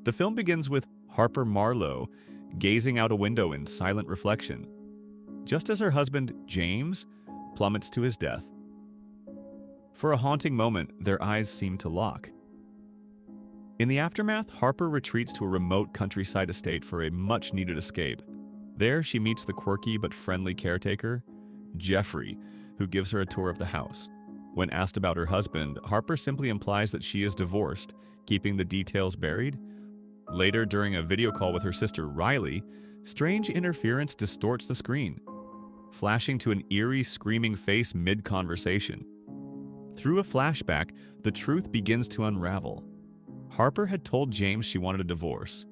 The film begins with Harper Marlowe gazing out a window in silent reflection, just as her husband, James, plummets to his death. For a haunting moment, their eyes seem to lock. In the aftermath, Harper retreats to a remote countryside estate for a much-needed escape. There, she meets the quirky but friendly caretaker, Jeffrey, who gives her a tour of the house. When asked about her husband, Harper simply implies that she is divorced, keeping the details buried. Later, during a video call with her sister Riley, strange interference distorts the screen, flashing to an eerie, screaming face mid-conversation. Through a flashback, the truth begins to unravel. Harper had told James she wanted a divorce.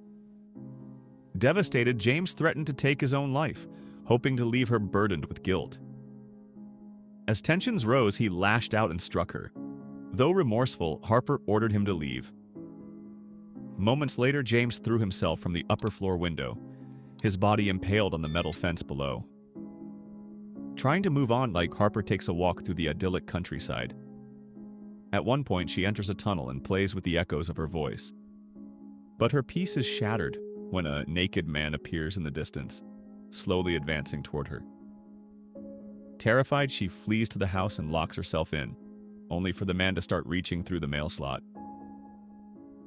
Devastated, James threatened to take his own life, hoping to leave her burdened with guilt. As tensions rose, he lashed out and struck her. Though remorseful, Harper ordered him to leave. Moments later, James threw himself from the upper floor window, his body impaled on the metal fence below. Trying to move on, Harper takes a walk through the idyllic countryside. At one point, she enters a tunnel and plays with the echoes of her voice. But her peace is shattered when a naked man appears in the distance, slowly advancing toward her. Terrified, she flees to the house and locks herself in, only for the man to start reaching through the mail slot.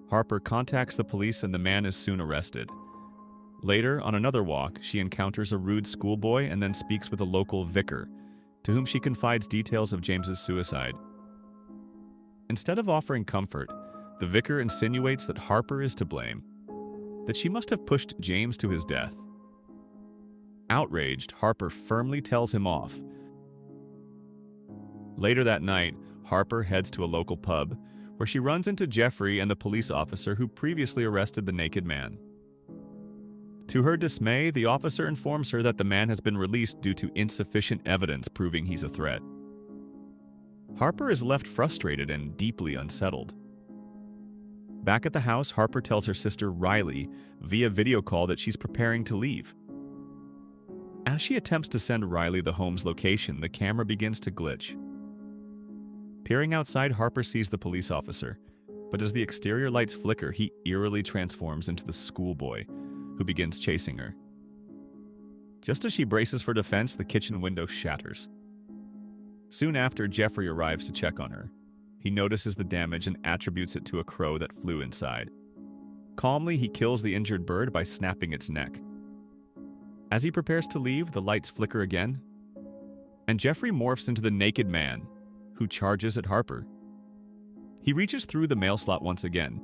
Harper contacts the police and the man is soon arrested. Later, on another walk, she encounters a rude schoolboy and then speaks with a local vicar, to whom she confides details of James's suicide. Instead of offering comfort, the vicar insinuates that Harper is to blame, that she must have pushed James to his death. Outraged, Harper firmly tells him off. Later that night, Harper heads to a local pub, where she runs into Jeffrey and the police officer who previously arrested the naked man. To her dismay, the officer informs her that the man has been released due to insufficient evidence proving he's a threat. Harper is left frustrated and deeply unsettled. Back at the house, Harper tells her sister Riley via video call that she's preparing to leave. As she attempts to send Riley the home's location, the camera begins to glitch. Peering outside, Harper sees the police officer, but as the exterior lights flicker, he eerily transforms into the schoolboy, who begins chasing her. Just as she braces for defense, the kitchen window shatters. Soon after, Jeffrey arrives to check on her. He notices the damage and attributes it to a crow that flew inside. Calmly, he kills the injured bird by snapping its neck. As he prepares to leave, the lights flicker again, and Jeffrey morphs into the naked man, who charges at Harper. He reaches through the mail slot once again,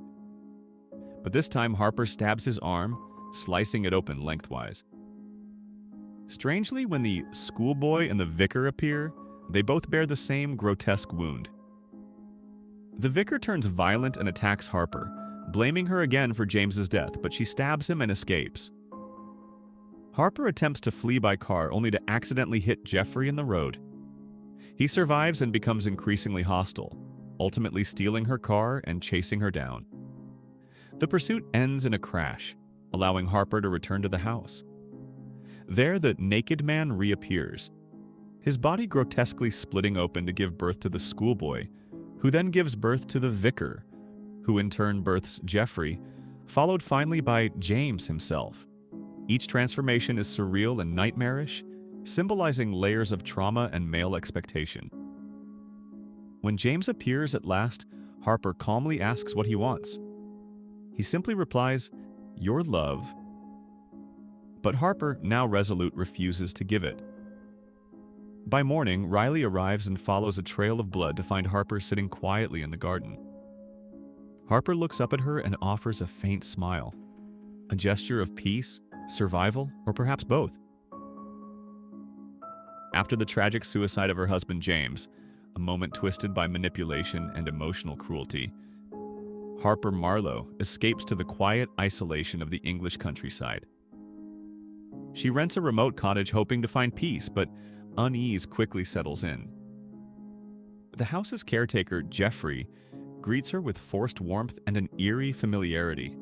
but this time Harper stabs his arm, slicing it open lengthwise. Strangely, when the schoolboy and the vicar appear, they both bear the same grotesque wound. The vicar turns violent and attacks Harper, blaming her again for James's death, but she stabs him and escapes. Harper attempts to flee by car only to accidentally hit Jeffrey in the road. He survives and becomes increasingly hostile, ultimately stealing her car and chasing her down. The pursuit ends in a crash, allowing Harper to return to the house. There, the naked man reappears, his body grotesquely splitting open to give birth to the schoolboy, who then gives birth to the vicar, who in turn births Jeffrey, followed finally by James himself. Each transformation is surreal and nightmarish, symbolizing layers of trauma and male expectation. When James appears at last, Harper calmly asks what he wants. He simply replies, "Your love." But Harper, now resolute, refuses to give it. By morning, Riley arrives and follows a trail of blood to find Harper sitting quietly in the garden. Harper looks up at her and offers a faint smile, a gesture of peace, survival, or perhaps both. After the tragic suicide of her husband James, a moment twisted by manipulation and emotional cruelty, Harper Marlowe escapes to the quiet isolation of the English countryside. She rents a remote cottage hoping to find peace, but unease quickly settles in. The house's caretaker, Jeffrey, greets her with forced warmth and an eerie familiarity.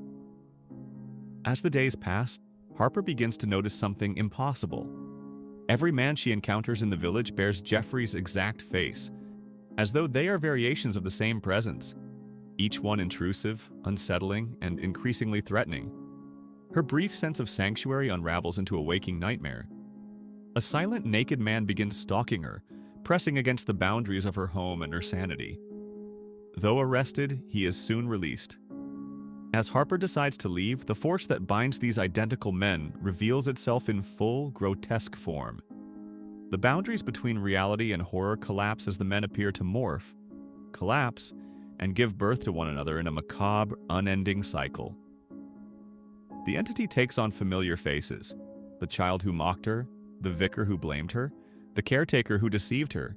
As the days pass, Harper begins to notice something impossible. Every man she encounters in the village bears Jeffrey's exact face, as though they are variations of the same presence. each one intrusive, unsettling, and increasingly threatening. Her brief sense of sanctuary unravels into a waking nightmare. A silent, naked man begins stalking her, pressing against the boundaries of her home and her sanity. Though arrested, he is soon released. As Harper decides to leave, the force that binds these identical men reveals itself in full, grotesque form. The boundaries between reality and horror collapse as the men appear to morph, collapse, and give birth to one another in a macabre, unending cycle. The entity takes on familiar faces: the child who mocked her, the vicar who blamed her, the caretaker who deceived her,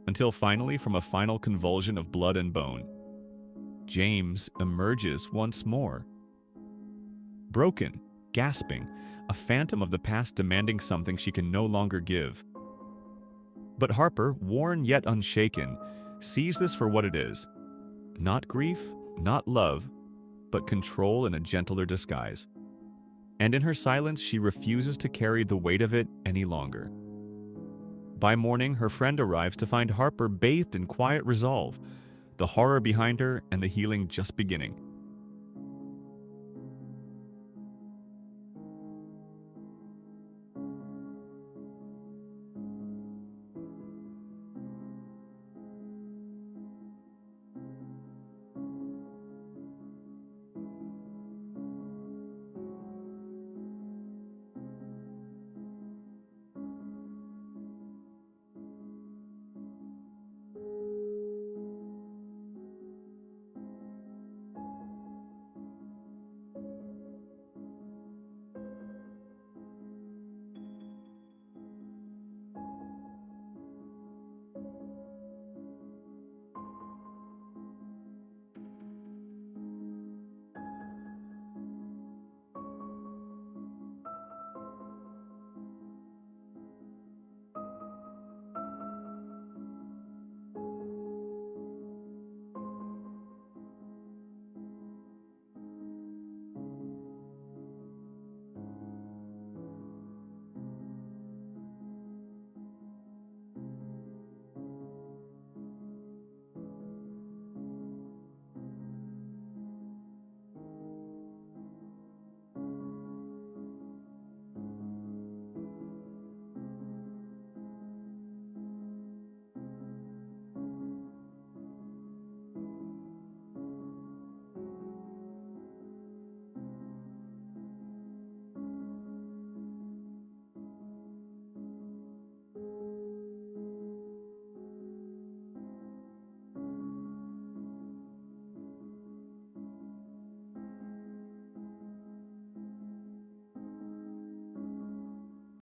until finally, from a final convulsion of blood and bone, James emerges once more. Broken, gasping, a phantom of the past demanding something she can no longer give. But Harper, worn yet unshaken, sees this for what it is. Not grief, not love, but control in a gentler disguise. And in her silence, she refuses to carry the weight of it any longer. By morning, her friend arrives to find Harper bathed in quiet resolve, the horror behind her and the healing just beginning.